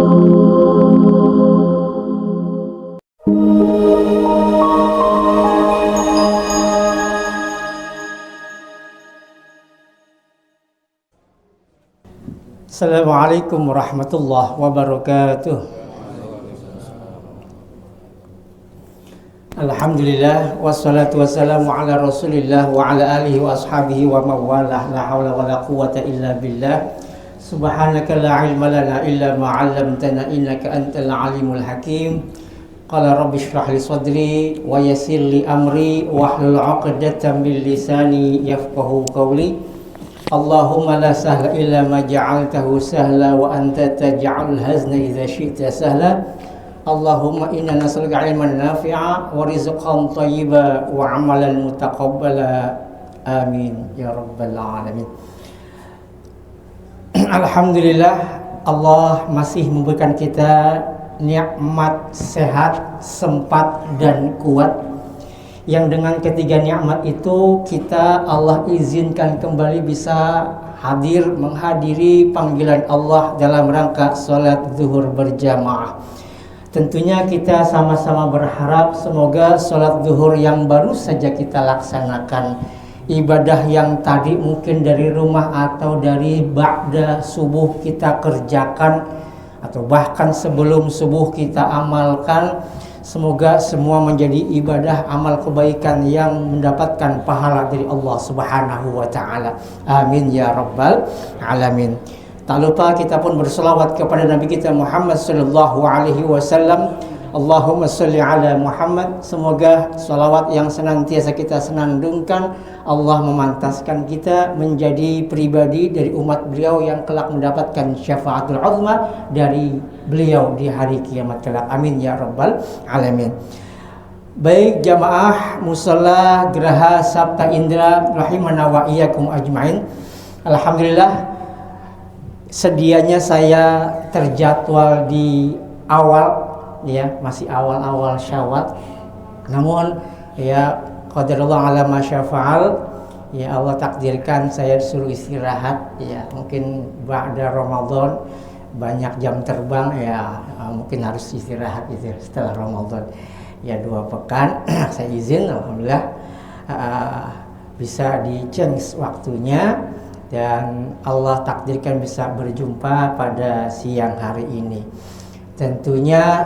Assalamualaikum warahmatullahi wabarakatuh. Alhamdulillah wassalatu wassalamu ala Rasulillah wa ala alihi wa ashabihi wa mawalah, la haula wa la quwwata illa billah. Subhanaka la ilma lana illa ma 'allamtana innaka antal alimul hakim. Qala rabbi shrah li sadri wa yassir li amri wahlul 'uqdatam min lisani yafqahu qawli. Allahumma la sahla illa ma ja'altahu sahla wa anta taj'alul hazna idza syi'ta sahla. Allahumma inna nas'aluka 'ilman nafi'a wa rizqan thayyiba wa 'amalan mutaqabbala. Amin ya rabbal alamin. Alhamdulillah, Allah masih memberikan kita nikmat sehat, sempat dan kuat. Yang dengan ketiga nikmat itu kita Allah izinkan kembali bisa hadir menghadiri panggilan Allah dalam rangka sholat zuhur berjamaah. Tentunya kita sama-sama berharap semoga sholat zuhur yang baru saja kita laksanakan, ibadah yang tadi mungkin dari rumah atau dari ba'da subuh kita kerjakan atau bahkan sebelum subuh kita amalkan, semoga semua menjadi ibadah amal kebaikan yang mendapatkan pahala dari Allah Subhanahu wa taala. Amin ya rabbal alamin. Tak lupa kita pun berselawat kepada Nabi kita Muhammad sallallahu alaihi wasallam. Allahumma sholli ala Muhammad. Semoga salawat yang senantiasa kita senandungkan Allah memantaskan kita menjadi pribadi dari umat beliau yang kelak mendapatkan syafaatul uzma dari beliau di hari kiamat kelak. Amin ya rabbal alamin. Baik jamaah musalla Geraha Sabta Indra rahimana wa iyyakum ajmain. Alhamdulillah, sedianya saya terjadwal di awal, ya masih awal-awal Syawal, namun ya qadarullah ala ma syafa'al, ya Allah takdirkan saya disuruh istirahat, ya mungkin ba'da Ramadan banyak jam terbang, ya mungkin harus istirahat itu setelah Ramadan, ya 2 pekan saya izin. Alhamdulillah bisa di change waktunya dan Allah takdirkan bisa berjumpa pada siang hari ini. Tentunya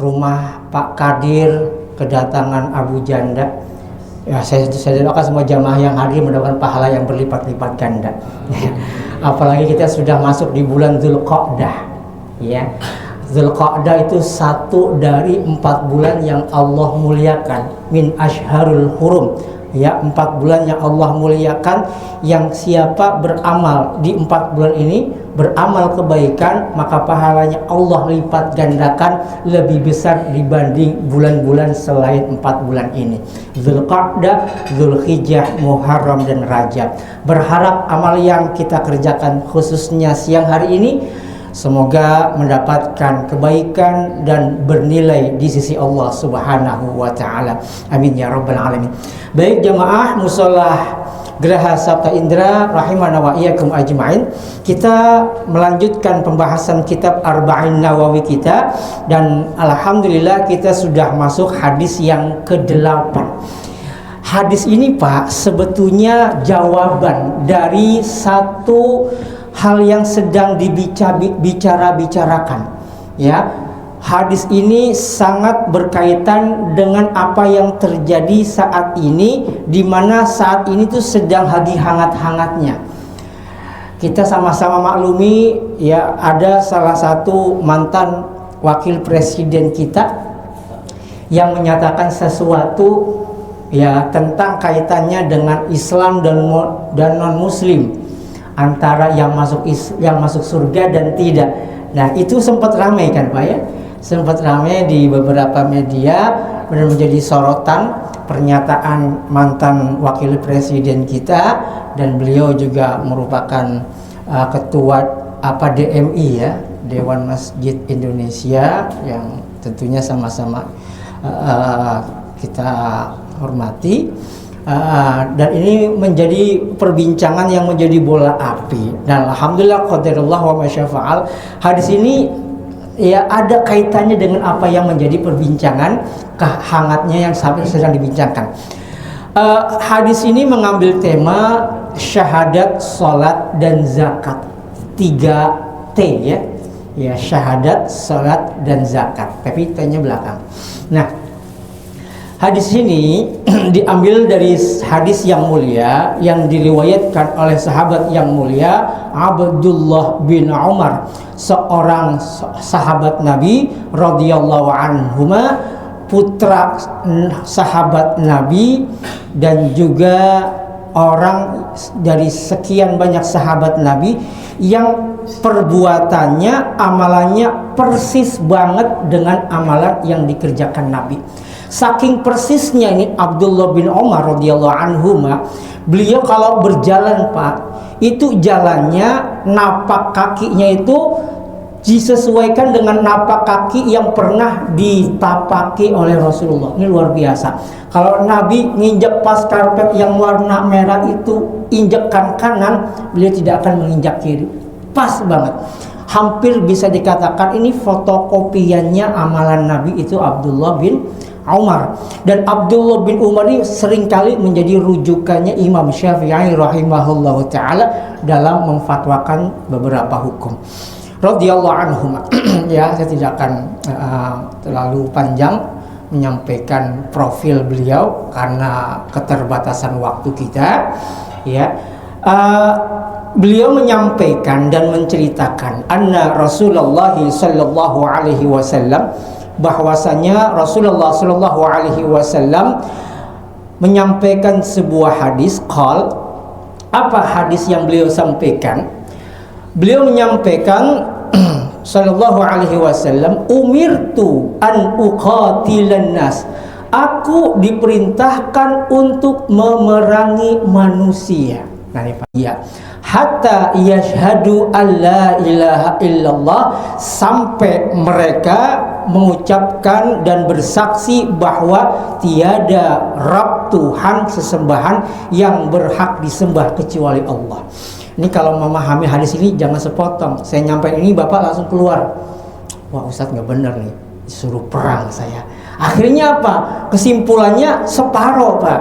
rumah Pak Kadir kedatangan Abu Janda. Ya, saya doakan semua jamaah yang hadir mendapatkan pahala yang berlipat-lipat ganda. Apalagi kita sudah masuk di bulan Dzulqa'dah. Ya. Dzulqa'dah itu 1 dari 4 bulan yang Allah muliakan, min asyharul hurum. Ya, 4 bulan yang Allah muliakan, yang siapa beramal di 4 bulan ini, beramal kebaikan, maka pahalanya Allah lipat gandakan lebih besar dibanding bulan-bulan selain 4 bulan ini. Dzulqa'dah, Dzulhijjah, Muharram dan Rajab. Berharap amal yang kita kerjakan khususnya siang hari ini semoga mendapatkan kebaikan dan bernilai di sisi Allah Subhanahu wa taala. Amin ya rabbal alamin. Baik jamaah musalla Geraha Sabta Indra rahimana wa iyyakum ajmain. Kita melanjutkan pembahasan kitab Arba'in Nawawi kita, dan alhamdulillah kita sudah masuk hadis yang ke-8. Hadis ini Pak sebetulnya jawaban dari satu hal yang sedang dibicarakan, ya. Hadis ini sangat berkaitan dengan apa yang terjadi saat ini, di mana saat ini tuh sedang lagi hangat-hangatnya. Kita sama-sama maklumi, ya, ada salah satu mantan wakil presiden kita yang menyatakan sesuatu, ya, tentang kaitannya dengan Islam dan non Muslim, antara yang masuk surga dan tidak. Nah, itu sempat ramai kan Pak, ya? Sempat ramai di beberapa media dan menjadi sorotan pernyataan mantan wakil presiden kita, dan beliau juga merupakan ketua DMI, ya, Dewan Masjid Indonesia, yang tentunya sama-sama kita hormati. Dan ini menjadi perbincangan yang menjadi bola api. Dan alhamdulillah qadarullah wa masyafa'al, hadis ini ya ada kaitannya dengan apa yang menjadi perbincangan, hangatnya yang sedang dibincangkan. Hadis ini mengambil tema syahadat, salat, dan zakat. 3T ya. Ya, syahadat, salat, dan zakat. Tapi T-nya belakang. Nah, hadis ini diambil dari hadis yang mulia yang diriwayatkan oleh sahabat yang mulia Abdullah bin Umar, seorang sahabat Nabi radhiyallahu anhuma, putra sahabat Nabi, dan juga orang dari sekian banyak sahabat Nabi yang perbuatannya, amalannya persis banget dengan amalan yang dikerjakan Nabi. Saking persisnya ini Abdullah bin Umar radhiyallahu anhuma, beliau kalau berjalan Pak, itu jalannya napak kakinya itu disesuaikan dengan napak kaki yang pernah ditapaki oleh Rasulullah. Ini luar biasa. Kalau Nabi nginjak pas karpet yang warna merah itu injakan kanan, beliau tidak akan menginjak kiri. Pas banget. Hampir bisa dikatakan ini fotokopiannya amalan Nabi itu Abdullah bin Umar. Dan Abdullah bin Umar ini seringkali menjadi rujukannya Imam Syafi'i rahimahullahu ta'ala dalam memfatwakan beberapa hukum. Radhiyallahu anhum. Ya, saya tidak akan terlalu panjang menyampaikan profil beliau karena keterbatasan waktu kita. Ya, beliau menyampaikan dan menceritakan anna Rasulullah sallallahu alaihi wasallam, bahwasanya Rasulullah sallallahu alaihi wasallam menyampaikan sebuah hadis. Qal, apa hadis yang beliau sampaikan? Beliau menyampaikan sallallahu alaihi wasallam, umirtu an uqatilan nas, aku diperintahkan untuk memerangi manusia. Nah, ini Pak. Ya. Hatta yashhadu alla ilaha illallah, sampai mereka mengucapkan dan bersaksi bahwa tiada Rabb, Tuhan sesembahan yang berhak disembah kecuali Allah. Ini kalau memahami hadis ini jangan sepotong. Saya nyampein ini Bapak langsung keluar. Wah, Ustadz nggak bener nih, disuruh perang saya. Akhirnya apa? Kesimpulannya separoh Pak.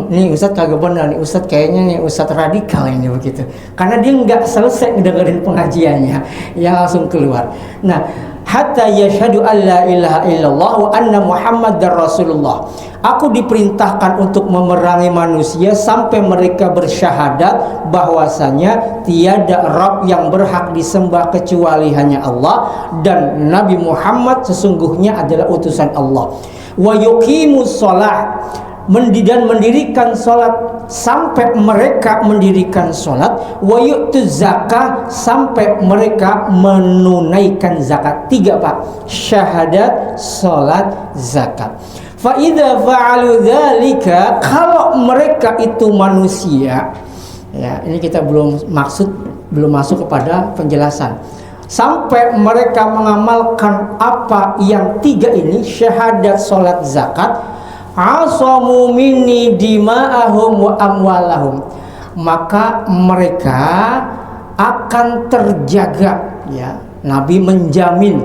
Nih Ustadz kagak bener nih, Ustadz kayaknya nih Ustadz radikal ini begitu. Karena dia nggak selesai ngedengerin pengajiannya, ya langsung keluar. Nah, hatta yashhadu alla ilaha illallah wa anna muhammadar rasulullah. Aku diperintahkan untuk memerangi manusia sampai mereka bersyahadat bahwasanya tiada Rabb yang berhak disembah kecuali hanya Allah, dan Nabi Muhammad sesungguhnya adalah utusan Allah. Wa yuqimus shalah, dan mendirikan salat sampai mereka mendirikan salat. Wa yu'tuz zakah, sampai mereka menunaikan zakat. 3 Pak, syahadat, salat, zakat. Fa idza fa'alu dzalika, kalau mereka itu manusia, ya ini kita belum masuk kepada penjelasan. Sampai mereka mengamalkan apa yang 3 ini, syahadat, salat, zakat, asamu minni dima'ahum wa amwalahum, maka mereka akan terjaga, ya. Nabi menjamin,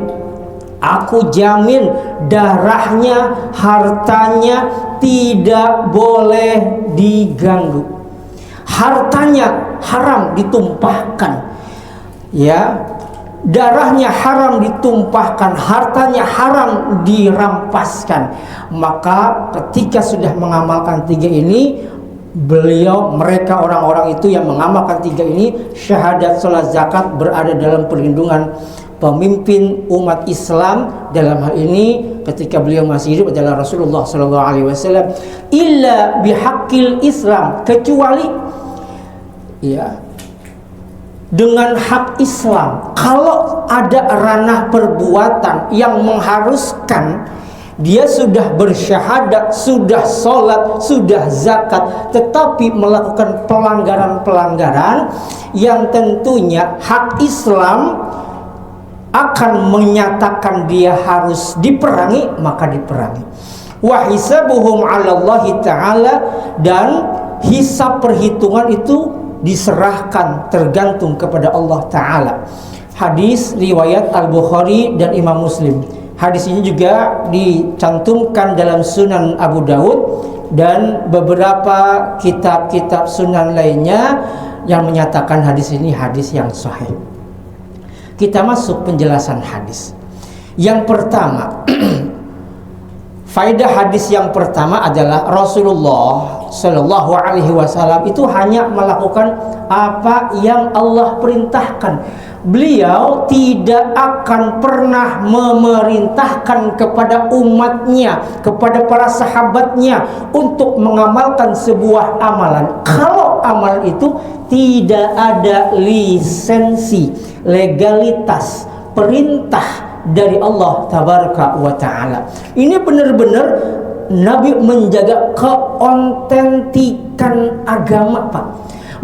aku jamin darahnya, hartanya tidak boleh diganggu. Hartanya haram ditumpahkan, ya. Darahnya haram ditumpahkan, hartanya haram dirampaskan. Maka ketika sudah mengamalkan 3 ini, mereka orang-orang itu yang mengamalkan 3 ini, syahadat, salat, zakat, berada dalam perlindungan pemimpin umat Islam. Dalam hal ini ketika beliau masih hidup adalah Rasulullah SAW. Illa bihaqqil Islam, kecuali ya dengan hak Islam. Kalau ada ranah perbuatan yang mengharuskan dia sudah bersyahadat, sudah sholat, sudah zakat, tetapi melakukan pelanggaran-pelanggaran yang tentunya hak Islam akan menyatakan dia harus diperangi, maka diperangi. Wa hisabuhum 'ala Allah Ta'ala, dan hisab perhitungan itu diserahkan, tergantung kepada Allah Ta'ala. Hadis riwayat Al-Bukhari dan Imam Muslim. Hadis ini juga dicantumkan dalam Sunan Abu Daud dan beberapa kitab-kitab sunan lainnya yang menyatakan hadis ini hadis yang sahih. Kita masuk penjelasan hadis. Yang pertama, faedah hadis yang pertama adalah Rasulullah Shallallahu Alaihi Wasallam itu hanya melakukan apa yang Allah perintahkan. Beliau tidak akan pernah memerintahkan kepada umatnya, kepada para sahabatnya untuk mengamalkan sebuah amalan kalau amalan itu tidak ada lisensi, legalitas, perintah dari Allah Tabaraka wa Ta'ala. Ini benar-benar Nabi menjaga keotentikan agama, Pak,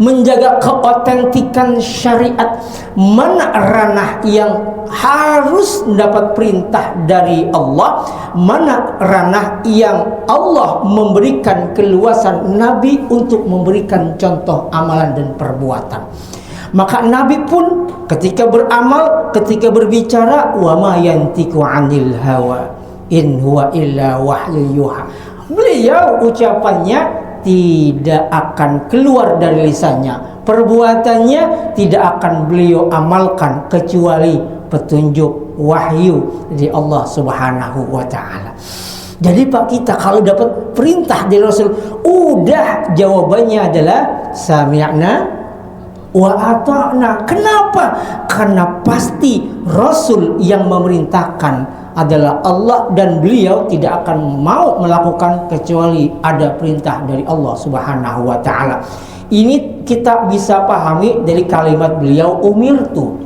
menjaga keotentikan syariat. Mana ranah yang harus mendapat perintah dari Allah, mana ranah yang Allah memberikan keluasan Nabi untuk memberikan contoh amalan dan perbuatan. Maka Nabi pun ketika beramal, ketika berbicara, wa ma yantiqu 'anil hawa in huwa illa wahyu yuha. Beliau ucapannya tidak akan keluar dari lisannya, perbuatannya tidak akan beliau amalkan kecuali petunjuk wahyu dari Allah Subhanahu wa Ta'ala. Jadi Pak, kita kalau dapat perintah dari Rasul, udah jawabannya adalah sami'na wa ata'na. Kenapa? Karena pasti Rasul yang memerintahkan adalah Allah, dan beliau tidak akan mau melakukan kecuali ada perintah dari Allah Subhanahu wa Ta'ala. Ini kita bisa pahami dari kalimat beliau umirtu.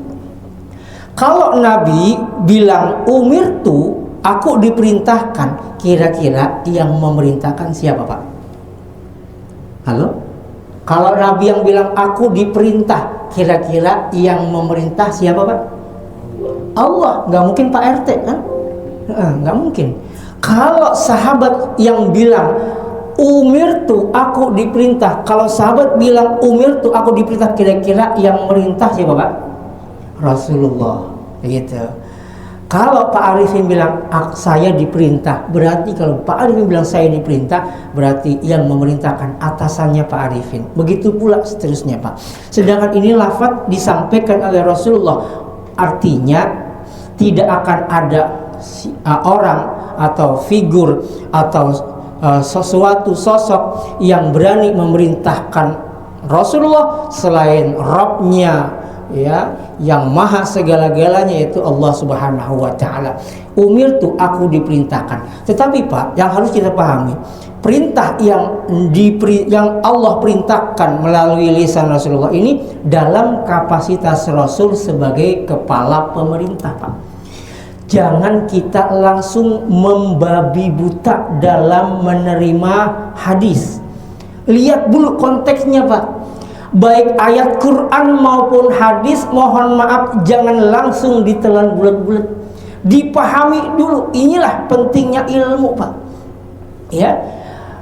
Kalau Nabi bilang umirtu, aku diperintahkan, kira-kira yang memerintahkan siapa, Pak? Halo? Kalau Nabi yang bilang aku diperintah, kira-kira yang memerintah siapa, Pak? Allah. Nggak mungkin Pak RT kan? Nggak mungkin. Kalau sahabat yang bilang umirtu, aku diperintah, kalau sahabat bilang umirtu, aku diperintah, kira-kira yang merintah siapa, Pak? Rasulullah. Gitu. Kalau Pak Arifin bilang saya diperintah, berarti kalau Pak Arifin bilang saya diperintah, berarti yang memerintahkan atasannya Pak Arifin. Begitu pula seterusnya, Pak. Sedangkan ini lafaz disampaikan oleh Rasulullah, artinya tidak akan ada orang atau figur atau sesuatu sosok yang berani memerintahkan Rasulullah selain Rabb-nya, ya, yang maha segala-galanya, yaitu Allah Subhanahu wa Ta'ala. Umirtu, aku diperintahkan. Tetapi Pak, yang harus kita pahami, perintah yang Allah perintahkan melalui lisan Rasulullah ini dalam kapasitas Rasul sebagai kepala pemerintah, Pak. Jangan kita langsung membabi buta dalam menerima hadis. Lihat dulu konteksnya, Pak. Baik ayat Quran maupun hadis, mohon maaf, jangan langsung ditelan bulat-bulat. Dipahami dulu. Inilah pentingnya ilmu, Pak. Ya.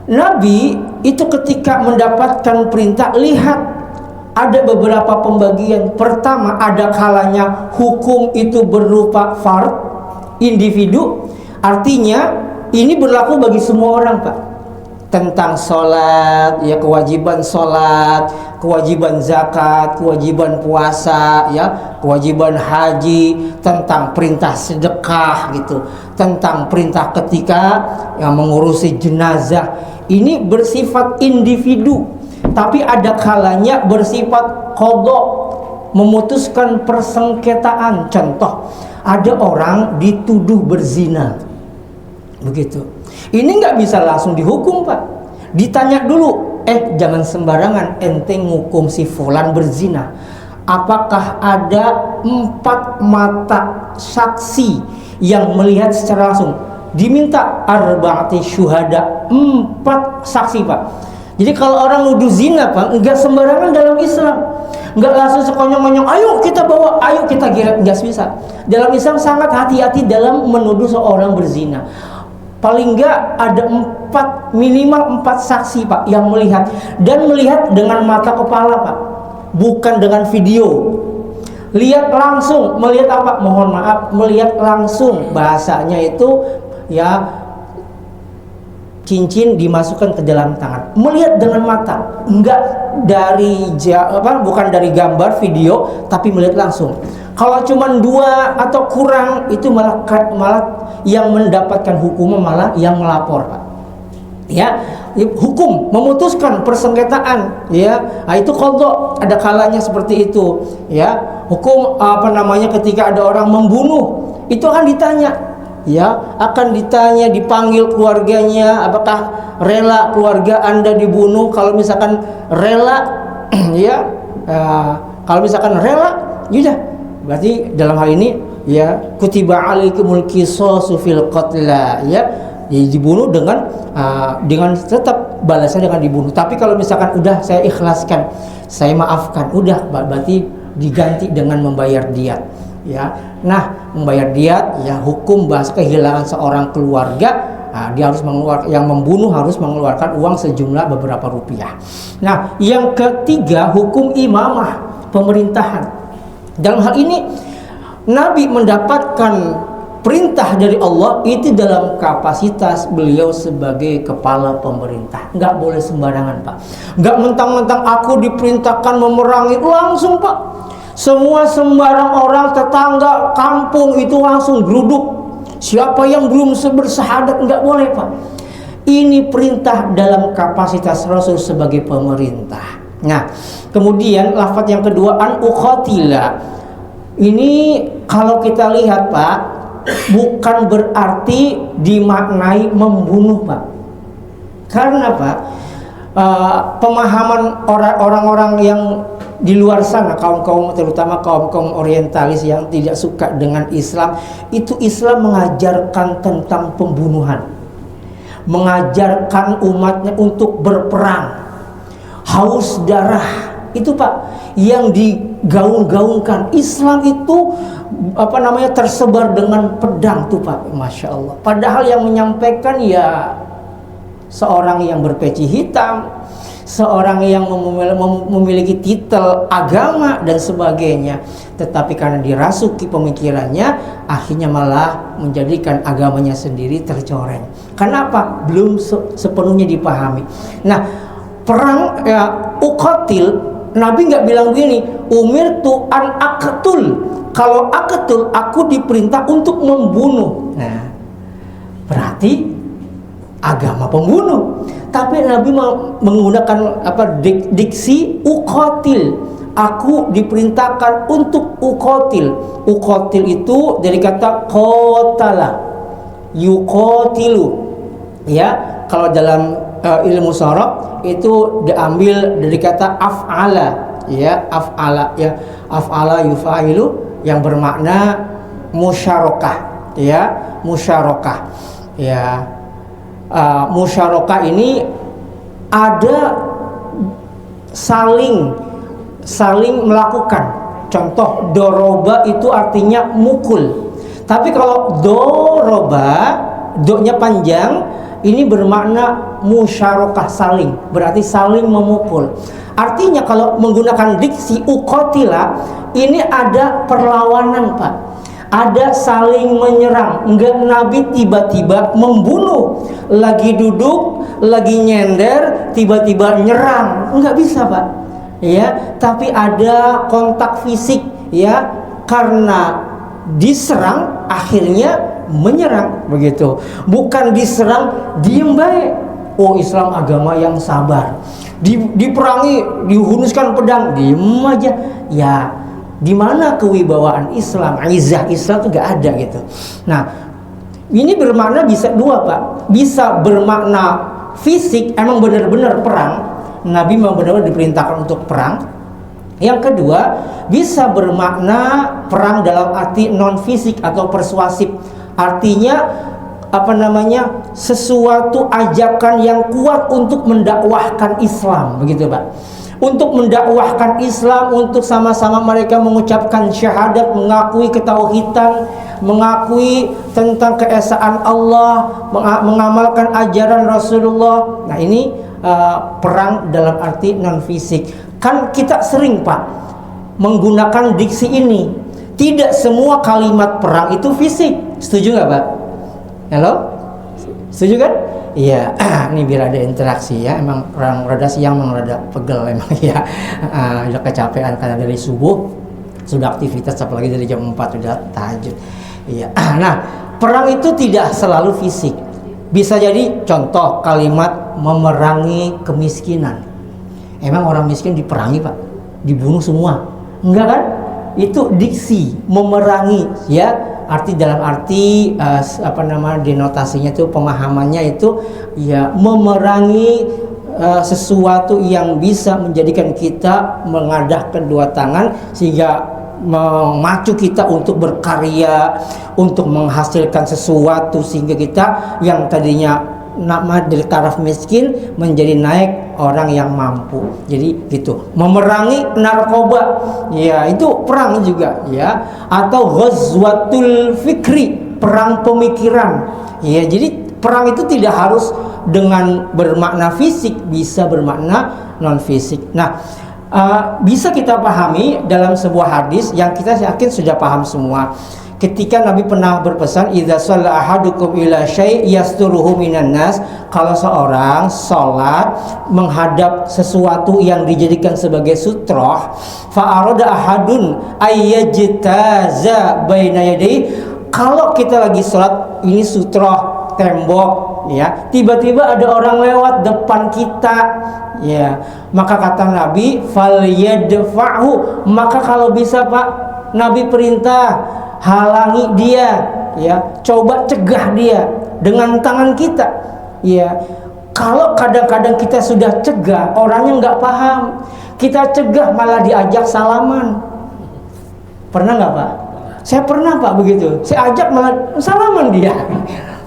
Nabi itu ketika mendapatkan perintah, lihat ada beberapa pembagian. Pertama, ada kalanya hukum itu berupa fard, individu, artinya ini berlaku bagi semua orang, Pak. Tentang sholat, ya, kewajiban sholat, kewajiban zakat, kewajiban puasa, ya, kewajiban haji, tentang perintah sedekah, gitu, tentang perintah ketika yang mengurusi jenazah. Ini bersifat individu, tapi ada kalanya bersifat qadha, memutuskan persengketaan. Contoh, ada orang dituduh berzina, begitu. Ini nggak bisa langsung dihukum, Pak. Ditanya dulu, jangan sembarangan ente ngukum si fulan berzina. Apakah ada 4 mata saksi yang melihat secara langsung? Diminta arba'ati syuhada, 4 saksi, Pak. Jadi kalau orang nuduh zina, Pak, nggak sembarangan dalam Islam. Nggak langsung sekonyong-konyong, ayo kita bawa, ayo kita geret, nggak bisa. Dalam Islam sangat hati-hati dalam menuduh seorang berzina. Paling enggak ada minimal 4 saksi Pak yang melihat, dan melihat dengan mata kepala Pak, bukan dengan video. Lihat langsung, melihat apa? Mohon maaf, melihat langsung, bahasanya itu ya cincin dimasukkan ke dalam tangan, melihat dengan mata, enggak dari bukan dari gambar video, tapi melihat langsung. Kalau cuma 2 atau kurang, itu malah yang mendapatkan hukuman malah yang melapor Pak. Ya, hukum memutuskan persengketaan, ya, nah, itu qadha, ada kalanya seperti itu, ya. Hukum ketika ada orang membunuh, itu akan ditanya, ya, akan ditanya, dipanggil keluarganya, apakah rela keluarga Anda dibunuh. Kalau misalkan rela, ya, kalau misalkan rela, yaudah, berarti dalam hal ini, ya, kutiba alaikumul qisasu fil qatla, ya, dibunuh dengan tetap balasannya dengan dibunuh. Tapi kalau misalkan udah saya ikhlaskan, saya maafkan, udah berarti diganti dengan membayar diat, ya. Nah, membayar diat, ya, hukum bahas kehilangan seorang keluarga, dia harus mengeluarkan, yang membunuh harus mengeluarkan uang sejumlah beberapa rupiah. Nah, yang ketiga, hukum imamah, pemerintahan. Dalam hal ini Nabi mendapatkan perintah dari Allah itu dalam kapasitas beliau sebagai kepala pemerintah. Nggak boleh sembarangan Pak, nggak mentang-mentang aku diperintahkan memerangi langsung Pak, semua sembarang orang, tetangga, kampung itu langsung geruduk. Siapa yang belum bersahadat, nggak boleh Pak. Ini perintah dalam kapasitas Rasul sebagai pemerintah. Nah, kemudian lafaz yang kedua, an uqatila. Ini kalau kita lihat Pak, bukan berarti dimaknai membunuh Pak. Karena Pak, pemahaman orang-orang yang di luar sana, kaum-kaum, terutama kaum-kaum orientalis yang tidak suka dengan Islam, itu Islam mengajarkan tentang pembunuhan, mengajarkan umatnya untuk berperang, haus darah. Itu Pak yang digaung-gaungkan. Islam itu tersebar dengan pedang tuh Pak, Masya Allah. Padahal yang menyampaikan ya seorang yang berpeci hitam, seorang yang memiliki titel agama dan sebagainya. Tetapi karena dirasuki pemikirannya, akhirnya malah menjadikan agamanya sendiri tercoreng. Kenapa? Belum sepenuhnya dipahami. Nah, perang, ya, uqatil, Nabi nggak bilang begini, umirtu an aqtul. Kalau aqtul, aku diperintah untuk membunuh. Nah, berarti agama pembunuh. Tapi Nabi menggunakan diksi uqatil. Aku diperintahkan untuk uqatil. Uqatil itu dari kata qatala, yuqatilu. Ya, kalau dalam ilmu sharaf itu diambil dari kata af'ala, ya, af'ala, ya, af'ala yufailu, yang bermakna musyarakah, ya, musyarakah, ya. Musyarakah ini ada saling melakukan. Contoh doroba itu artinya mukul. Tapi kalau doroba, do-nya panjang, ini bermakna musyarakah, saling, berarti saling memukul. Artinya kalau menggunakan diksi uqatila, ini ada perlawanan Pak, ada saling menyerang. Enggak Nabi tiba-tiba membunuh, lagi duduk, lagi nyender, tiba-tiba nyerang, enggak bisa Pak, ya. Tapi ada kontak fisik, ya, karena diserang akhirnya menyerang, begitu. Bukan diserang diem baik. Oh, Islam agama yang sabar. Diperangi, dihunuskan pedang, diem aja. Ya, di mana kewibawaan Islam, izah Islam itu gak ada gitu. Nah, ini bermakna bisa dua Pak. Bisa bermakna fisik, emang benar-benar perang. Nabi memang benar-benar diperintahkan untuk perang. Yang kedua, bisa bermakna perang dalam arti non fisik atau persuasif. Artinya sesuatu ajakan yang kuat untuk mendakwahkan Islam, begitu Pak. untuk mendakwahkan Islam, untuk sama-sama mereka mengucapkan syahadat, mengakui ketauhidan, mengakui tentang keesaan Allah, mengamalkan ajaran Rasulullah. Nah ini perang dalam arti non fisik. Kan kita sering Pak menggunakan diksi ini. Tidak semua kalimat perang itu fisik. Setuju nggak Pak? Halo? Setuju kan? Iya, ini biar ada interaksi ya. Emang orang rada siang, emang rada pegel emang ya. Udah kecapean karena dari subuh sudah aktivitas, apalagi dari jam 4 sudah tahajud. Iya. Nah, perang itu tidak selalu fisik. Bisa jadi contoh kalimat memerangi kemiskinan. Emang orang miskin diperangi Pak? Dibunuh semua? Enggak kan? Itu diksi memerangi ya, arti dalam arti denotasinya itu, pemahamannya itu ya memerangi sesuatu yang bisa menjadikan kita mengadah kedua tangan sehingga memacu kita untuk berkarya, untuk menghasilkan sesuatu sehingga kita yang tadinya nama dari taraf miskin menjadi naik orang yang mampu. Jadi gitu. Memerangi narkoba, ya itu perang juga ya. Atau ghazwatul fikri, perang pemikiran. Ya, jadi perang itu tidak harus dengan bermakna fisik, bisa bermakna non fisik. Nah, bisa kita pahami dalam sebuah hadis yang kita yakin sudah paham semua. Ketika Nabi pernah berpesan, idza shalla ahadukum ila syai' yasturuhu minan nas, kalau seorang salat menghadap sesuatu yang dijadikan sebagai sutroh, fa arada ahadun ayyajtaza baina yadayhi, kalau kita lagi salat ini sutroh tembok ya, tiba-tiba ada orang lewat depan kita ya, maka kata Nabi falyadfa'hu, maka kalau bisa Pak, Nabi perintah halangi dia ya, coba cegah dia dengan tangan kita ya. Kalau kadang-kadang kita sudah cegah, orangnya nggak paham, kita cegah malah diajak salaman. Pernah nggak Pak? Saya pernah Pak begitu, saya ajak malah salaman dia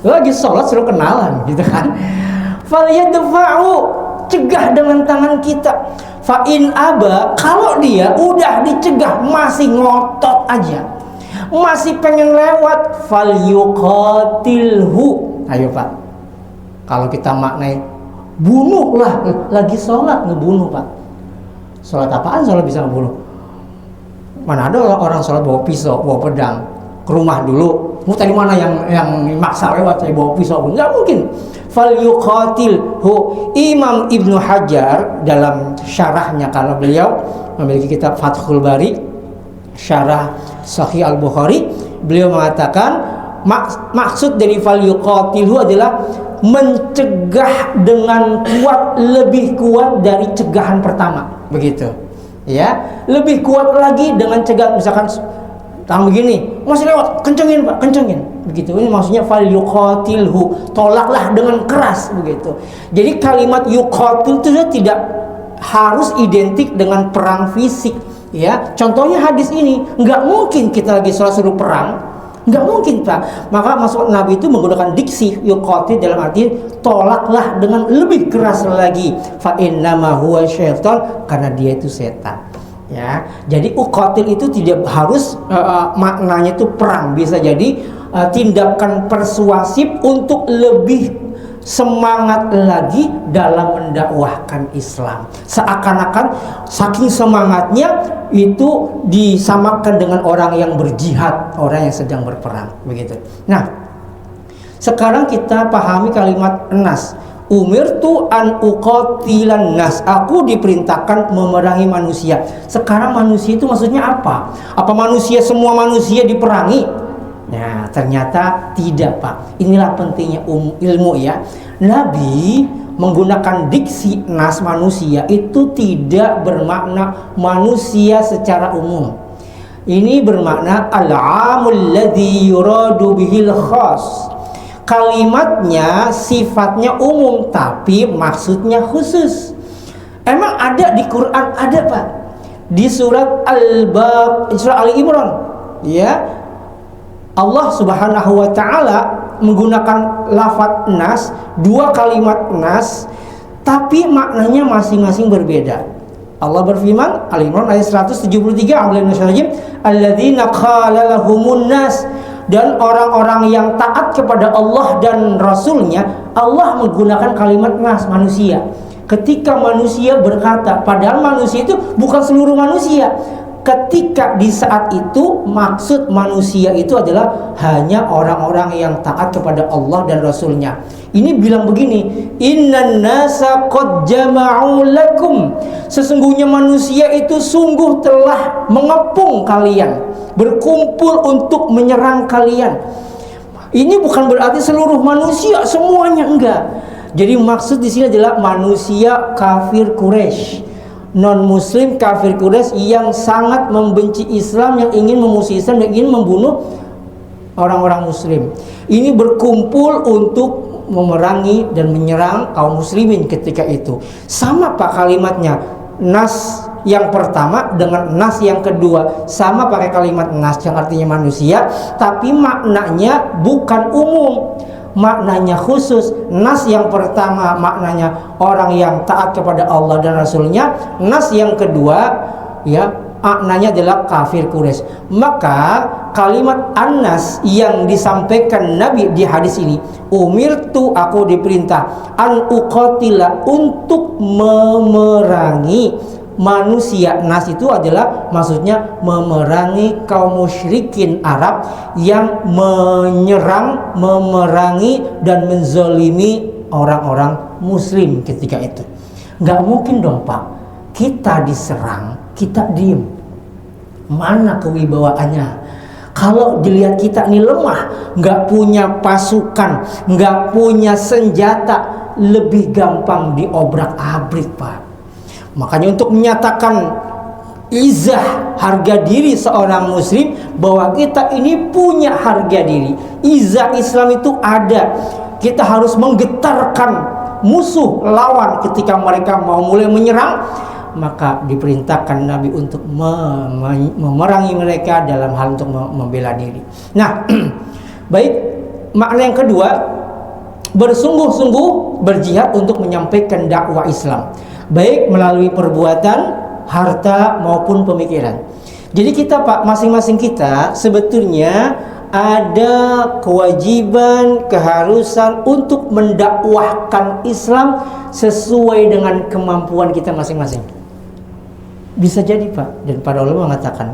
lagi sholat suruh kenalan gitu kan. Falyadfa'u, cegah dengan tangan kita. Fa'in aba, kalau dia udah dicegah masih ngotot aja, masih pengen lewat, falyuqatilhu. Ayo Pak, kalau kita maknai bunuhlah, lagi sholat ngebunuh Pak. Sholat apaan sholat bisa ngebunuh? Mana ada orang sholat bawa pisau, bawa pedang ke rumah dulu. Mau tadi mana yang maksa lewat saya bawa pisau? Nggak mungkin. Falyuqatilhu. Imam Ibnu Hajar dalam syarahnya, kalau beliau memiliki kitab Fathul Bari, syarah Sahih Al-Bukhari, beliau mengatakan maksud dari falyuqatilhu adalah mencegah dengan kuat, lebih kuat dari cegahan pertama, begitu ya, lebih kuat lagi dengan cegahan. Misalkan tangan begini masih lewat, kencengin Pak, kencengin begitu. Ini maksudnya falyuqatilhu, tolaklah dengan keras begitu. Jadi kalimat yuqatil itu tidak harus identik dengan perang fisik ya. Contohnya hadis ini, nggak mungkin kita lagi sholat suruh perang, nggak mungkin Pak. Maka maksud Nabi itu menggunakan diksi yuqatil dalam arti tolaklah dengan lebih keras lagi. Fa innama huwa syaitan, karena dia itu setan ya. Jadi uqatil itu tidak harus maknanya itu perang, bisa jadi tindakan persuasif untuk lebih semangat lagi dalam mendakwahkan Islam. Seakan-akan saking semangatnya itu disamakan dengan orang yang berjihad, orang yang sedang berperang begitu. Nah, sekarang kita pahami kalimat nas. Umirtu an uqatilan nas, aku diperintahkan memerangi manusia. Sekarang manusia itu maksudnya apa? Apa manusia, semua manusia diperangi? Nah, ternyata tidak Pak. Inilah pentingnya ilmu ya. Nabi menggunakan diksi nas manusia itu tidak bermakna manusia secara umum. Ini bermakna al-amul ladzi yuradu bihil khas. Kalimatnya sifatnya umum tapi maksudnya khusus. Emang ada di Quran, ada Pak, di surat surah Ali Imran ya, Allah Subhanahu wa taala menggunakan lafaz nas, dua kalimat nas, tapi maknanya masing-masing berbeda. Allah berfirman, Al-Imran ayat 173, alladzina qala lahumun nas, dan orang-orang yang taat kepada Allah dan Rasulnya, Allah menggunakan kalimat nas, manusia. Ketika manusia berkata, padahal manusia itu bukan seluruh manusia. Ketika di saat itu maksud manusia itu adalah hanya orang-orang yang taat kepada Allah dan Rasulnya. Ini bilang begini, innan nasa qad jama'u lakum, sesungguhnya manusia itu sungguh telah mengepung kalian, berkumpul untuk menyerang kalian. Ini bukan berarti seluruh manusia semuanya, enggak. Jadi maksud di sini adalah manusia kafir Quraisy, non muslim kafir Quraisy yang sangat membenci Islam, yang ingin memusuhi Islam, yang ingin membunuh orang-orang muslim. Ini berkumpul untuk memerangi dan menyerang kaum muslimin ketika itu. Sama Pak kalimatnya, nas yang pertama dengan nas yang kedua sama pakai kalimat nas yang artinya manusia, tapi maknanya bukan umum, maknanya khusus. Nas yang pertama maknanya orang yang taat kepada Allah dan Rasulnya. Nas yang kedua ya maknanya adalah kafir Quraisy. Maka kalimat an-nas yang disampaikan Nabi di hadis ini, umirtu, aku diperintah, an uqatila, untuk memerangi manusia. Nas itu adalah maksudnya memerangi kaum musyrikin Arab yang menyerang, memerangi dan menzolimi orang-orang muslim ketika itu. Nggak mungkin dong Pak, kita diserang, kita diem. Mana kewibawaannya? Kalau dilihat kita ini lemah, nggak punya pasukan, nggak punya senjata, lebih gampang diobrak-abrik Pak. Makanya untuk menyatakan izah, harga diri seorang muslim, bahwa kita ini punya harga diri, izah Islam itu ada, kita harus menggetarkan musuh lawan ketika mereka mau mulai menyerang, maka diperintahkan Nabi untuk memerangi mereka dalam hal untuk membela diri. Nah, baik, makna yang kedua, bersungguh-sungguh berjihad untuk menyampaikan dakwah Islam, baik melalui perbuatan, harta maupun pemikiran. Jadi kita Pak, masing-masing kita sebetulnya ada kewajiban, keharusan untuk mendakwahkan Islam sesuai dengan kemampuan kita masing-masing. Bisa jadi Pak, dan para ulama mengatakan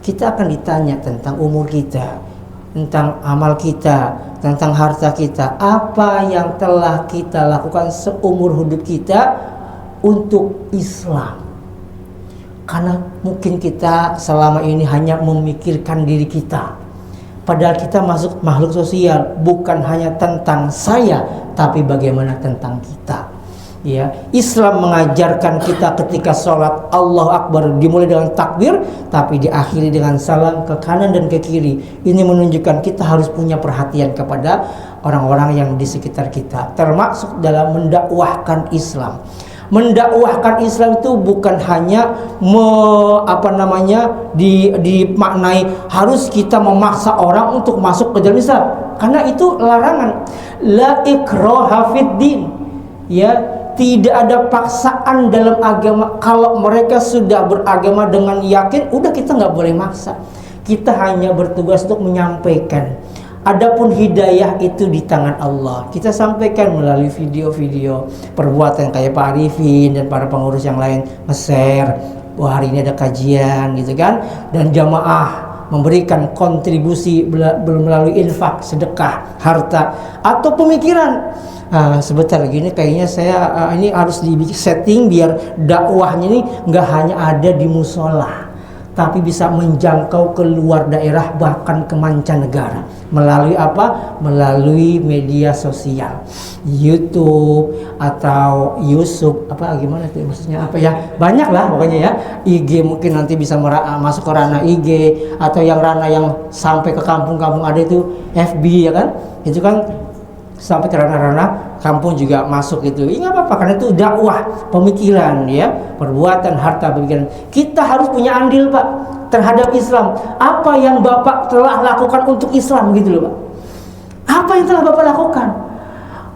kita akan ditanya tentang umur kita, tentang amal kita, tentang harta kita, apa yang telah kita lakukan seumur hidup kita untuk Islam. Karena mungkin kita selama ini hanya memikirkan diri kita, padahal kita masuk makhluk sosial, bukan hanya tentang saya, tapi bagaimana tentang kita. Ya, Islam mengajarkan kita ketika sholat Allahu Akbar dimulai dengan takbir, tapi diakhiri dengan salam ke kanan dan ke kiri. Ini menunjukkan kita harus punya perhatian kepada orang-orang yang di sekitar kita, termasuk dalam mendakwahkan Islam. Mendakwahkan Islam itu bukan hanya dimaknai harus kita memaksa orang untuk masuk ke dalam Islam, karena itu larangan. La ikraha fid din. Ya, tidak ada paksaan dalam agama. Kalau mereka sudah beragama dengan yakin, udah kita nggak boleh maksa. Kita hanya bertugas untuk menyampaikan. Adapun hidayah itu di tangan Allah. Kita sampaikan melalui video-video perbuatan kayak Pak Arifin dan para pengurus yang lain nge-share, wah hari ini ada kajian gitu kan, dan jamaah memberikan kontribusi melalui infak, sedekah, harta atau pemikiran. Sebentar lagi ini kayaknya saya ini harus dibikin setting biar dakwahnya ini nggak hanya ada di musola, tapi bisa menjangkau ke luar daerah, bahkan ke mancanegara. Melalui apa? Melalui media sosial, YouTube atau Yusuf, apa gimana tuh maksudnya apa ya? Banyak lah pokoknya ya. IG mungkin nanti bisa masuk ke ranah IG, atau yang ranah yang sampai ke kampung-kampung ada itu FB ya kan? Itu kan sampai ke ranah-ranah kampung juga masuk itu. Ini nggak apa-apa, karena itu dakwah, pemikiran ya, perbuatan, harta, pemikiran. Kita harus punya andil Pak terhadap Islam. Apa yang Bapak telah lakukan untuk Islam gitu loh Pak. Apa yang telah Bapak lakukan?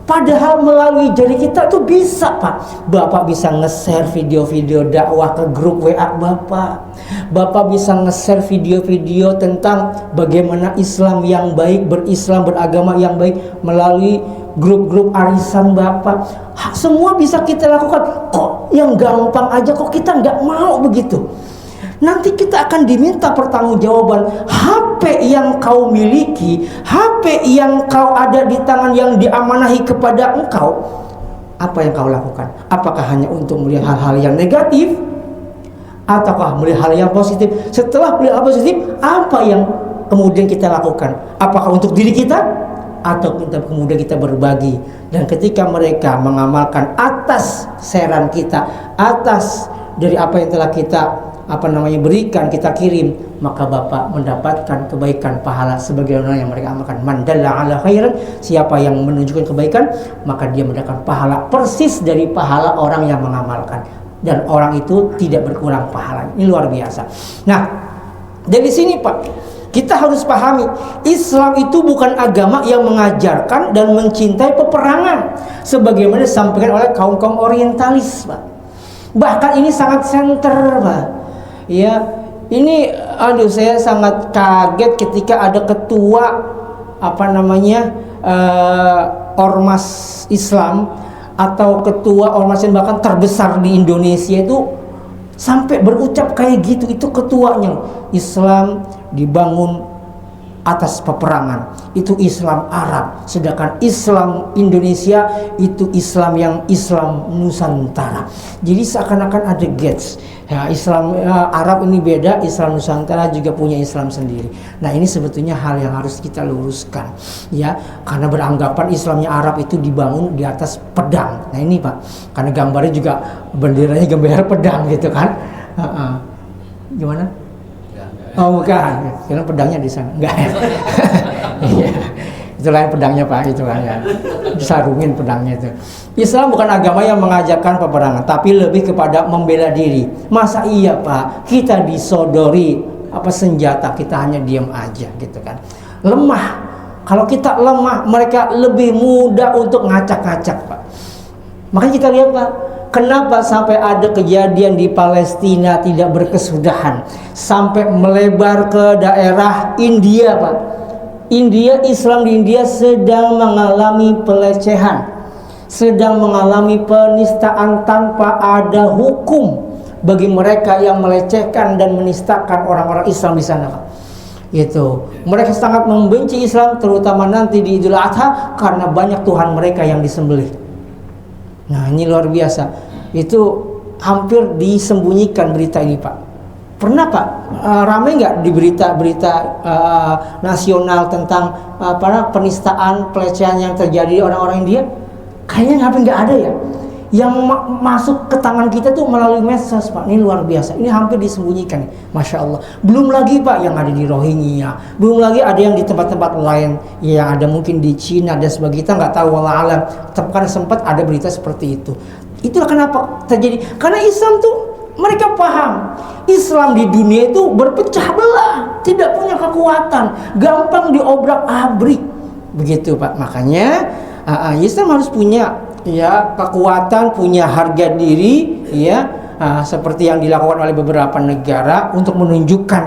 Padahal melalui jari kita tuh bisa, Pak. Bapak bisa nge-share video-video dakwah ke grup WA Bapak. Bapak bisa nge-share video-video tentang bagaimana Islam yang baik, berislam, beragama yang baik melalui grup-grup arisan Bapak. Semua bisa kita lakukan. Kok yang gampang aja kok kita nggak mau begitu? Nanti kita akan diminta pertanggungjawaban. HP yang kau miliki, HP yang kau ada di tangan yang diamanahi kepada engkau, apa yang kau lakukan? Apakah hanya untuk melihat hal-hal yang negatif, ataukah melihat hal yang positif? Setelah melihat hal positif, apa yang kemudian kita lakukan? Apakah untuk diri kita, atau kemudian kita berbagi? Dan ketika mereka mengamalkan atas saran kita, atas dari apa yang telah kita berikan, kita kirim, maka Bapak mendapatkan kebaikan pahala sebagaimana yang mereka amalkan. Man dalla ala khairan, siapa yang menunjukkan kebaikan, maka dia mendapatkan pahala persis dari pahala orang yang mengamalkan, dan orang itu tidak berkurang pahala. Ini luar biasa. Nah, dari sini Pak, kita harus pahami, Islam itu bukan agama yang mengajarkan dan mencintai peperangan sebagaimana disampaikan oleh kaum-kaum orientalis, Pak. Bahkan ini sangat center, Pak. Ya, ini saya sangat kaget ketika ada ketua ormas Islam atau ketua ormas yang bahkan terbesar di Indonesia itu sampai berucap kayak gitu. Itu ketuanya, Islam dibangun atas peperangan, itu Islam Arab, sedangkan Islam Indonesia itu Islam yang Islam Nusantara. Jadi seakan-akan ada gaps ya, Islam Arab ini beda, Islam Nusantara juga punya Islam sendiri. Nah, ini sebetulnya hal yang harus kita luruskan ya, karena beranggapan Islamnya Arab itu dibangun di atas pedang. Nah ini Pak, karena gambarnya juga benderanya gambar pedang gitu kan. Gimana? Oh bukan, karena pedangnya di sana. Enggak ya. Iya. Itulah pedangnya Pak, itu kan ya. Disarungin pedangnya itu. Islam bukan agama yang mengajarkan peperangan, tapi lebih kepada membela diri. Masa iya Pak, kita disodori senjata, kita hanya diam aja gitu kan. Lemah. Kalau kita lemah, mereka lebih mudah untuk ngacak-ngacak Pak. Makanya kita lihat Pak, kenapa sampai ada kejadian di Palestina tidak berkesudahan, sampai melebar ke daerah India Pak. Islam di India sedang mengalami pelecehan, sedang mengalami penistaan tanpa ada hukum bagi mereka yang melecehkan dan menistakan orang-orang Islam di sana Pak. Itu mereka sangat membenci Islam, terutama nanti di Idul Adha, karena banyak Tuhan mereka yang disembelih. Nah ini luar biasa. Itu hampir disembunyikan berita ini Pak. Pernah Pak ramai nggak di berita-berita nasional tentang penistaan, pelecehan yang terjadi di orang-orang India? Kayaknya hampir nggak ada ya. Yang masuk ke tangan kita tuh melalui medsos Pak. Ini luar biasa. Ini hampir disembunyikan, Masya Allah. Belum lagi Pak yang ada di Rohingya, belum lagi ada yang di tempat-tempat lain, yang ada mungkin di Cina dan sebagainya. Kita nggak tahu, wallah alam. Karena sempat ada berita seperti itu. Itulah kenapa terjadi. Karena Islam tuh mereka paham, Islam di dunia itu berpecah belah, tidak punya kekuatan, gampang diobrak-abrik. Begitu Pak. Makanya Islam harus punya ya kekuatan, punya harga diri ya, seperti yang dilakukan oleh beberapa negara untuk menunjukkan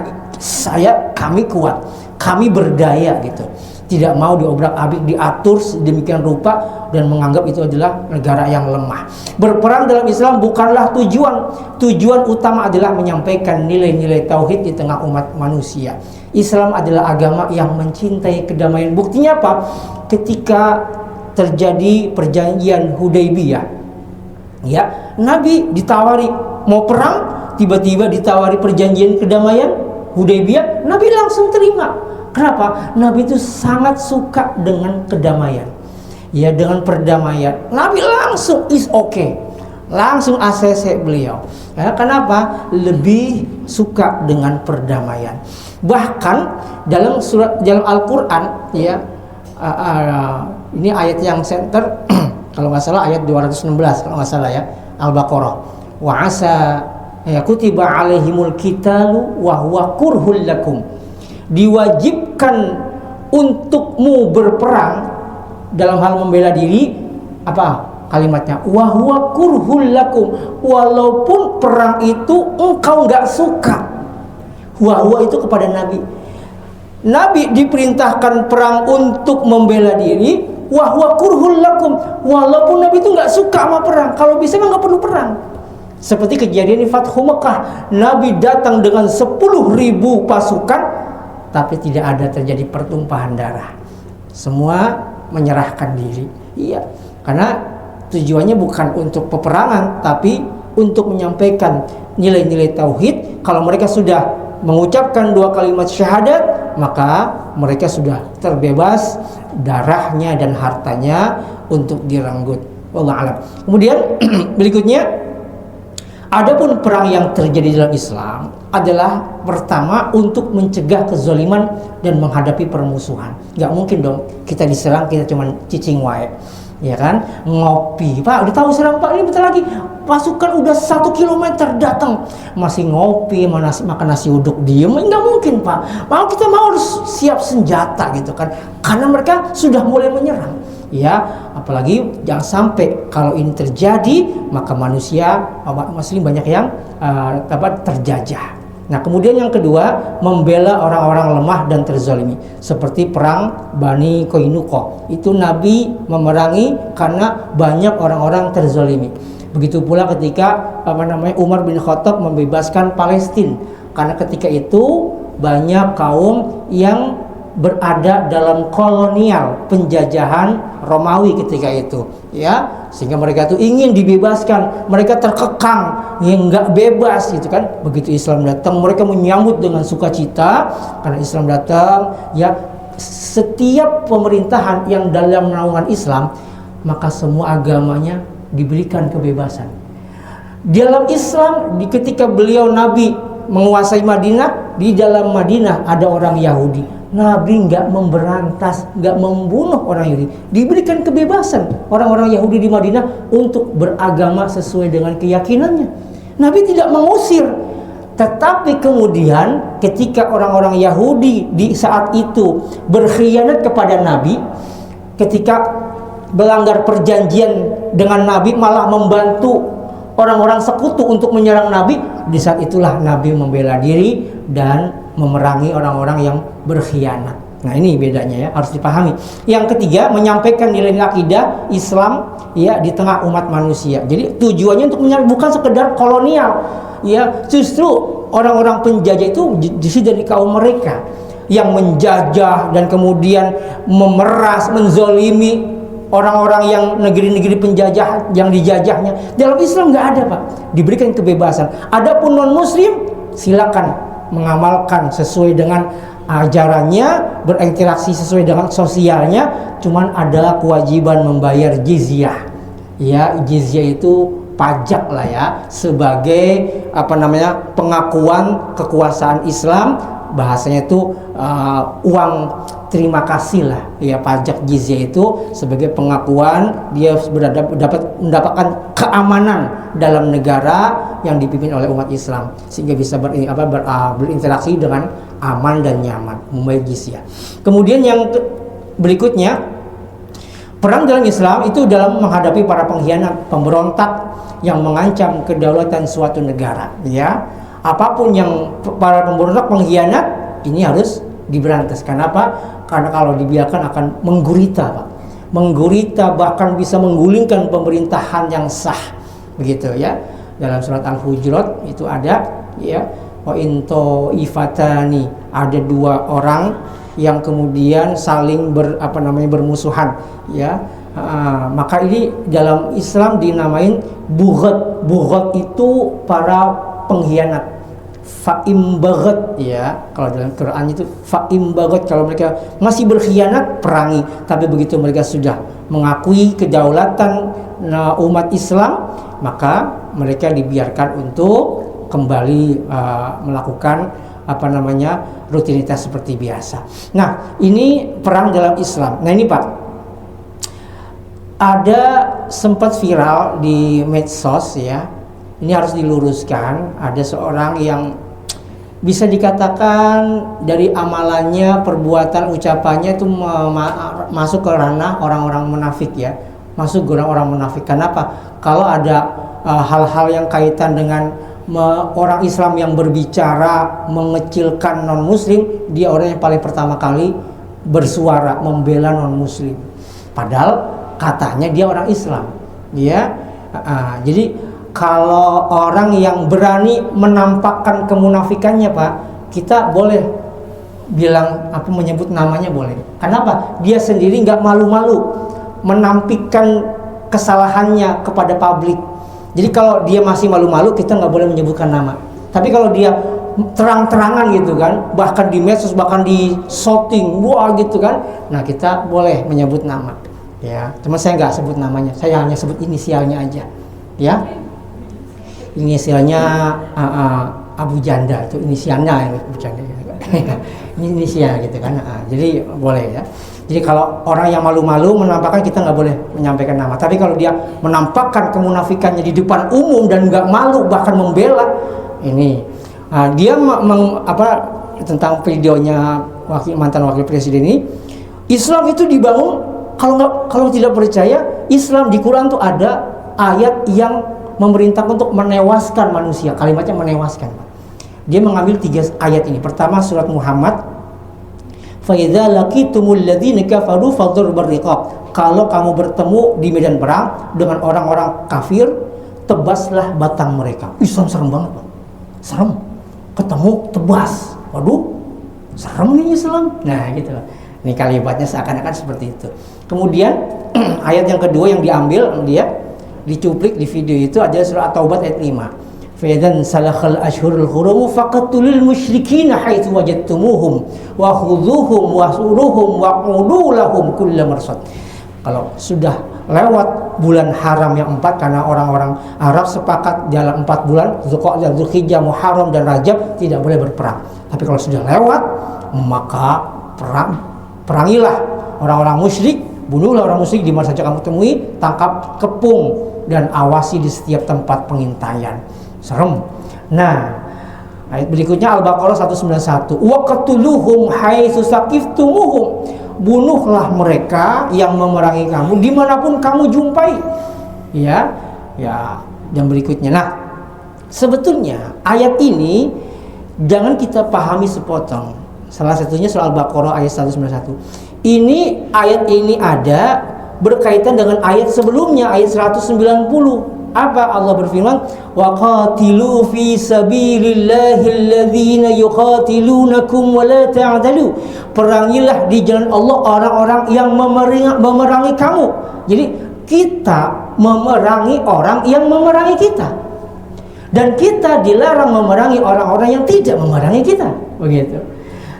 kami kuat, kami berdaya gitu. Tidak mau diobrak-abrik, diatur sedemikian rupa dan menganggap itu adalah negara yang lemah. Berperang dalam Islam bukanlah tujuan. Tujuan utama adalah menyampaikan nilai-nilai tauhid di tengah umat manusia. Islam adalah agama yang mencintai kedamaian. Buktinya apa? Ketika terjadi perjanjian Hudaybiyah, ya, Nabi ditawari mau perang, tiba-tiba ditawari perjanjian kedamaian Hudaybiyah, Nabi langsung terima. Kenapa? Nabi itu sangat suka dengan kedamaian, ya, dengan perdamaian. Nabi langsung is okay, langsung ACC beliau. Ya, kenapa? Lebih suka dengan perdamaian. Bahkan dalam Al-Quran, ya, ini ayat yang center kalau nggak salah ayat 216 kalau nggak salah ya, Al-Baqarah. Wa asa ya kutiba alaihimul qitalu wa huwa kurhul lakum. Diwajibkan untukmu berperang dalam hal membela diri, apa kalimatnya? Wa huwa kurhul lakum, walaupun perang itu engkau nggak suka. Huwa itu kepada Nabi. Nabi diperintahkan perang untuk membela diri. Wa huwa kurhul lakum, walaupun Nabi itu nggak suka sama perang. Kalau bisa nggak perlu perang. Seperti kejadian di Fathu Mekah, Nabi datang dengan 10.000 pasukan, tapi tidak ada terjadi pertumpahan darah. Semua menyerahkan diri. Iya, karena tujuannya bukan untuk peperangan, tapi untuk menyampaikan nilai-nilai tauhid. Kalau mereka sudah mengucapkan 2 kalimat syahadat, maka mereka sudah terbebas darahnya dan hartanya untuk direnggut. Wallahu a'lam. Kemudian berikutnya, adapun perang yang terjadi dalam Islam adalah pertama untuk mencegah kezaliman dan menghadapi permusuhan. Nggak mungkin dong kita diserang kita cuman cicing wae, ya kan? Ngopi, Pak, udah tahu serang Pak, ini bentar lagi pasukan udah 1 kilometer datang, masih ngopi, makan nasi uduk diem, nggak mungkin Pak. Mau kita mau harus siap senjata gitu kan, karena mereka sudah mulai menyerang. Ya, apalagi jangan sampai kalau ini terjadi maka manusia muslim banyak yang terjajah. Nah, kemudian yang kedua, membela orang-orang lemah dan terzalimi, seperti perang Bani Qainuqa. Itu Nabi memerangi karena banyak orang-orang terzalimi. Begitu pula ketika Umar bin Khattab membebaskan Palestina, karena ketika itu banyak kaum yang berada dalam kolonial penjajahan Romawi ketika itu, ya, sehingga mereka itu ingin dibebaskan, mereka terkekang, yang nggak bebas gitu kan. Begitu Islam datang, mereka menyambut dengan sukacita karena Islam datang. Ya, setiap pemerintahan yang dalam naungan Islam, maka semua agamanya diberikan kebebasan. Dalam Islam, ketika beliau Nabi menguasai Madinah, di dalam Madinah ada orang Yahudi. Nabi nggak memberantas, nggak membunuh orang Yahudi. Diberikan kebebasan orang-orang Yahudi di Madinah untuk beragama sesuai dengan keyakinannya. Nabi tidak mengusir. Tetapi kemudian ketika orang-orang Yahudi di saat itu berkhianat kepada Nabi, ketika melanggar perjanjian dengan Nabi, malah membantu orang-orang sekutu untuk menyerang Nabi, di saat itulah Nabi membela diri dan memerangi orang-orang yang berkhianat. Nah, ini bedanya ya, harus dipahami. Yang ketiga, menyampaikan nilai akidah Islam ya di tengah umat manusia. Jadi tujuannya untuk bukan sekedar kolonial. Ya, justru orang-orang penjajah itu dari kaum mereka yang menjajah dan kemudian memeras, menzolimi orang-orang yang negeri-negeri penjajah yang dijajahnya. Dalam Islam nggak ada, Pak. Diberikan kebebasan. Adapun non-Muslim silakan mengamalkan sesuai dengan ajarannya, berinteraksi sesuai dengan sosialnya, cuman ada kewajiban membayar jizyah. Ya, jizyah itu pajak lah ya, sebagai pengakuan kekuasaan Islam. Bahasanya itu uang terima kasih lah ya. Pajak jizyah itu sebagai pengakuan dia mendapatkan keamanan dalam negara yang dipimpin oleh umat Islam, sehingga bisa berinteraksi dengan aman dan nyaman, membayar jizyah. Kemudian yang berikutnya, perang dalam Islam itu dalam menghadapi para pengkhianat, pemberontak yang mengancam kedaulatan suatu negara ya. Apapun yang para pemberontak, pengkhianat, ini harus diberantas. Kenapa? Karena kalau dibiarkan akan menggurita, Pak. Menggurita, bahkan bisa menggulingkan pemerintahan yang sah. Begitu ya. Dalam surat Al-Hujurat itu ada ya, wa into ifatani, ada 2 orang yang kemudian saling bermusuhan ya. Maka ini dalam Islam dinamain bughat. Bughat itu para pengkhianat. Fa'im bagat ya, kalau dalam Quran itu fa'im bagat, kalau mereka masih berkhianat perangi. Tapi begitu mereka sudah mengakui kedaulatan umat Islam, maka mereka dibiarkan untuk kembali melakukan rutinitas seperti biasa. Nah, ini perang dalam Islam. Nah, ini Pak, ada sempat viral di medsos ya. Ini harus diluruskan. Ada seorang yang bisa dikatakan dari amalannya, perbuatan, ucapannya itu masuk ke ranah orang-orang munafik ya. masuk golongan orang munafik. Kenapa? Kalau ada hal-hal yang kaitan dengan orang Islam yang berbicara mengecilkan non muslim, dia orang yang paling pertama kali bersuara membela non muslim, padahal katanya dia orang Islam. Jadi kalau orang yang berani menampakkan kemunafikannya, Pak, kita boleh bilang menyebut namanya boleh. Kenapa? Dia sendiri nggak malu-malu menampilkan kesalahannya kepada publik. Jadi kalau dia masih malu-malu, kita nggak boleh menyebutkan nama. Tapi kalau dia terang-terangan gitu kan, bahkan di medsos, bahkan di shooting, wah gitu kan, nah kita boleh menyebut nama. Ya, cuma saya nggak sebut namanya, saya hanya sebut inisialnya aja. Ya, inisialnya Abu Janda, itu inisialnya yang Abu Janda. Ini inisial gitu kan. Jadi boleh ya. Jadi kalau orang yang malu-malu menampakkan, kita nggak boleh menyampaikan nama. Tapi kalau dia menampakkan kemunafikannya di depan umum dan nggak malu bahkan membela, ini dia tentang videonya mantan wakil presiden ini, Islam itu dibangun, kalau tidak percaya, Islam di Quran tuh ada ayat yang memerintahkan untuk menewaskan manusia, kalimatnya menewaskan. Dia mengambil 3 ayat ini. Pertama surat Muhammad, فَإِذَا لَقِيتُمُ الَّذِينَ كَفَرُوا فَضْرِبُوا الرِّقَابَ. Kalau kamu bertemu di medan perang dengan orang-orang kafir, tebaslah batang mereka. Islam serem banget, Pak. Serem. Ketemu tebas. Waduh, serem nih Islam. Nah, gitu. Ini kalimatnya seakan-akan seperti itu. Kemudian ayat yang kedua yang diambil, dia dicuplik di video itu adalah surah At-Taubah ayat 5. فَإِذَنْ سَلَخَ الْأَشْهُرُ الْحُرُمُ فَقَتُلُوا الْمُشْرِكِينَ حَيْثُ وَجَدتُّمُوهُمْ وَخُذُوهُمْ وَاحْصُرُوهُمْ وَاقْعُدُوا لَهُمْ كُلَّ مَرْصَدٍ. Kalau sudah lewat bulan haram yang 4, karena orang-orang Arab sepakat dalam 4 bulan, Zulqa'dah, Zulhijjah, Muharram dan Rajab tidak boleh berperang. Tapi kalau sudah lewat, maka perangilah orang-orang musyrik, bunuhlah orang musyrik di mana saja kamu temui, tangkap, kepung, dan awasi di setiap tempat pengintaian. Serem. Nah, ayat berikutnya Al-Baqarah 191. Waqtuluhum haitsu saqiftumuhum. Bunuhlah mereka yang memerangi kamu dimanapun kamu jumpai. Ya. Dan berikutnya. Nah, sebetulnya ayat ini jangan kita pahami sepotong. Salah satunya soal Al-Baqarah ayat 191. Ini ayat ini ada berkaitan dengan ayat sebelumnya, ayat 190. Apa Allah berfirman? Wa qatilu fi sabilillahi alladhina yuqatilunakum wa la ta'dalu. Perangilah di jalan Allah orang-orang yang memerangi kamu. Jadi kita memerangi orang yang memerangi kita. Dan kita dilarang memerangi orang-orang yang tidak memerangi kita. Begitu.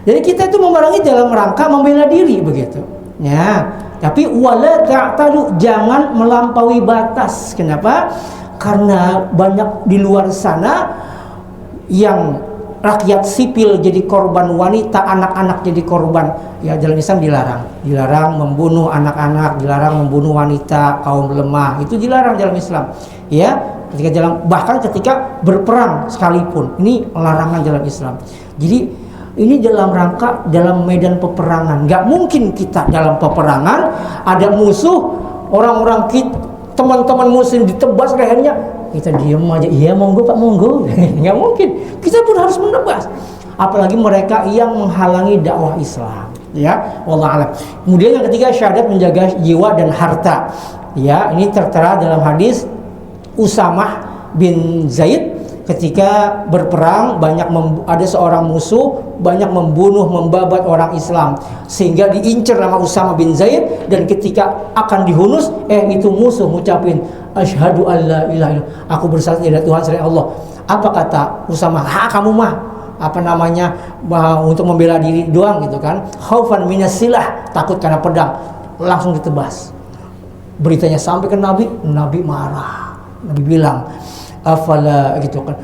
Jadi kita itu memerangi dalam rangka membela diri, begitu. Ya. Tapi wala ta'tadu, jangan melampaui batas. Kenapa? Karena banyak di luar sana yang rakyat sipil jadi korban, wanita, anak-anak jadi korban. Ya, dalam Islam dilarang membunuh anak-anak, dilarang membunuh wanita, kaum lemah. Itu dilarang dalam Islam. Ya, bahkan ketika berperang sekalipun. Ini larangan dalam Islam. Jadi ini dalam rangka dalam medan peperangan. Nggak mungkin kita dalam peperangan ada musuh, orang-orang kita, teman-teman muslim ditebas lehernya, kita diam aja. Iya monggo Pak, monggo. Nggak mungkin. Kita pun harus menebas. Apalagi mereka yang menghalangi dakwah Islam. Ya, wallahu a'lam. Kemudian yang ketiga, syahadat menjaga jiwa dan harta. Ya, ini tertera dalam hadis Usamah bin Zaid. Ketika berperang ada seorang musuh banyak membunuh, membabat orang Islam sehingga diincar nama Usamah bin Zaid, dan ketika akan dihunus itu musuh ngucapin asyhadu alla ilaha illallah, aku bersaksi tidak ada Tuhan selain Allah. Apa kata Usamah? Kamu mah untuk membela diri doang gitu kan, khaufan minas silah, takut karena pedang, langsung ditebas. Beritanya sampai ke Nabi marah. Nabi bilang, afala gitu kan,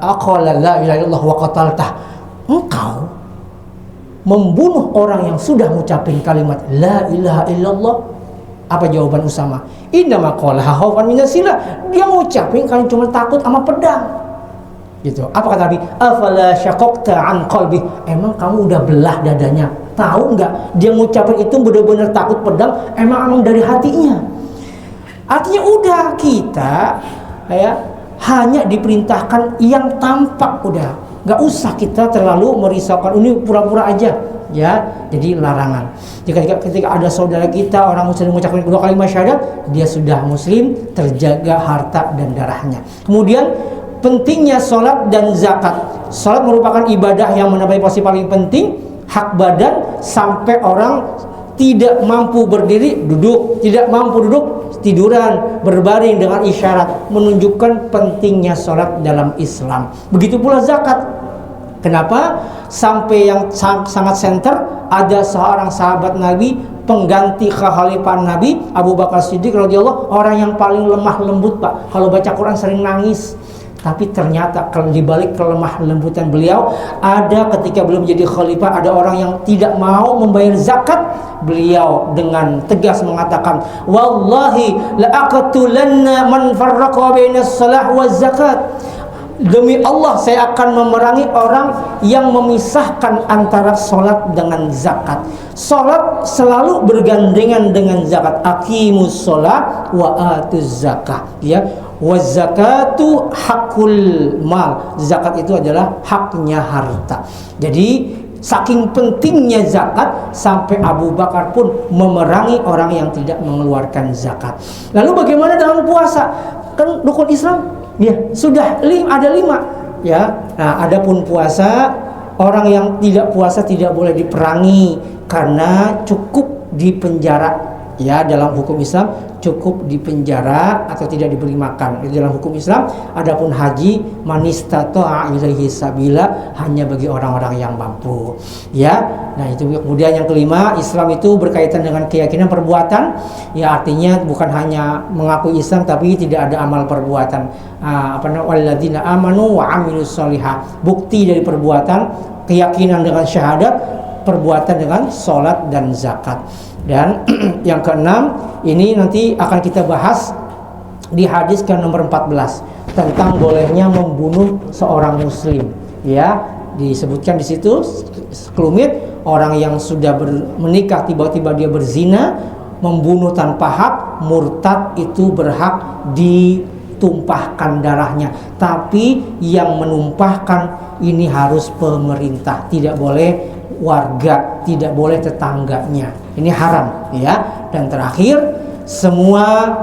aqala la ilaha illallah wa qataltah. Engkau membunuh orang yang sudah mengucapkan kalimat la ilaha illallah. Apa jawaban Usamah? Innama qalaha khaufan minasilah. Dia mengucapin kan cuma takut sama pedang. Gitu. Apa kata Nabi? Afala syaqaqta an qalbi. Emang kamu udah belah dadanya? Tahu enggak? Dia mengucapin itu benar-benar takut pedang, emang dari hatinya. Artinya udah kita ya hanya diperintahkan yang tampak, udah nggak usah kita terlalu merisaukan ini pura-pura aja ya. Jadi larangan. Ketika ada saudara kita orang muslim mengucapkan kedua kalimat syahadat, dia sudah muslim, terjaga harta dan darahnya. Kemudian pentingnya sholat dan zakat. Sholat merupakan ibadah yang menambahi posisi paling penting, hak badan, sampai orang tidak mampu berdiri duduk, tidak mampu duduk tiduran, berbaring dengan isyarat, menunjukkan pentingnya sholat dalam Islam. Begitu pula zakat. Kenapa? Sampai yang sangat senter, ada seorang sahabat Nabi, pengganti kekhalifahan Nabi, Abu Bakar Siddiq radhiyallahu, orang yang paling lemah lembut, Pak. Kalau baca Quran sering nangis. Tapi ternyata di balik kelemah lembutan beliau, ada ketika beliau menjadi khalifah, ada orang yang tidak mau membayar zakat. Beliau dengan tegas mengatakan, wallahi la aqtulanna man farraqa bainas salah waz zakat. Demi Allah, saya akan memerangi orang yang memisahkan antara sholat dengan zakat. Sholat selalu bergandengan dengan zakat. Aqimus sholat wa atuz zakah. Ya, wa zakatu hakul mal. Zakat itu adalah haknya harta. Jadi saking pentingnya zakat sampai Abu Bakar pun memerangi orang yang tidak mengeluarkan zakat. Lalu bagaimana dengan puasa? Kan rukun Islam ya sudah ada 5 ya. Nah, adapun puasa, orang yang tidak puasa tidak boleh diperangi karena cukup dipenjara ya. Dalam hukum Islam cukup dipenjara atau tidak diberi makan itu dalam hukum Islam. Adapun haji, manistata'a ilaihi sabila, hanya bagi orang-orang yang mampu ya. Nah, itu kemudian yang kelima, Islam itu berkaitan dengan keyakinan perbuatan ya, artinya bukan hanya mengaku Islam tapi tidak ada amal perbuatan. Walladzina amanu wa amilus sholihat, bukti dari perbuatan, keyakinan dengan syahadat, perbuatan dengan sholat dan zakat. Dan yang keenam, ini nanti akan kita bahas di hadis ke nomor 14 tentang bolehnya membunuh seorang muslim ya. Disebutkan di situ sekelumit, orang yang sudah menikah tiba-tiba dia berzina, membunuh tanpa hak, murtad, itu berhak ditumpahkan darahnya. Tapi yang menumpahkan ini harus pemerintah, tidak boleh warga, tidak boleh tetangganya. Ini haram ya. Dan terakhir, semua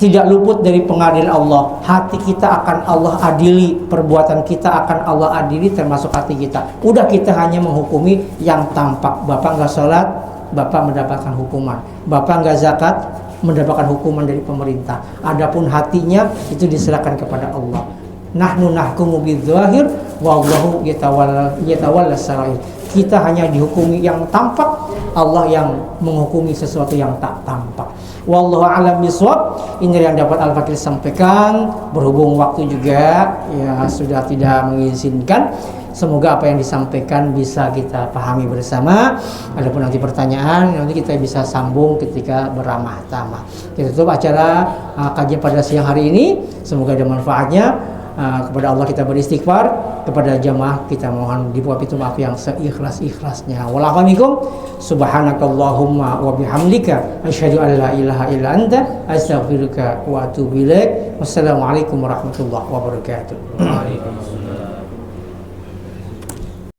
tidak luput dari pengadilan Allah. Hati kita akan Allah adili, perbuatan kita akan Allah adili, termasuk hati kita. Udah, kita hanya menghukumi yang tampak. Bapak nggak sholat, bapak mendapatkan hukuman. Bapak nggak zakat, mendapatkan hukuman dari pemerintah. Adapun hatinya itu diserahkan kepada Allah. Nahnu nahkumu bidzahir wallahu yatawalla sarair. Kita hanya dihukumi yang tampak, Allah yang menghukumi sesuatu yang tak tampak. Wallahu a'lam bishawab. Ini yang dapat Al-Fakir sampaikan. Berhubung waktu juga ya sudah tidak mengizinkan, semoga apa yang disampaikan bisa kita pahami bersama. Adapun nanti pertanyaan, nanti kita bisa sambung ketika beramah tamah. Kita tutup acara kajian pada siang hari ini. Semoga ada manfaatnya. Kepada Allah kita beristighfar, kepada jamaah kita mohon dibuka pintu maaf yang seikhlas-ikhlasnya. Wallahumma subhanakallahumma wa bihamdika asyhadu an la ilaha illa anta astaghfiruka wa atubu ilaik. Wassalamualaikum warahmatullahi wabarakatuh.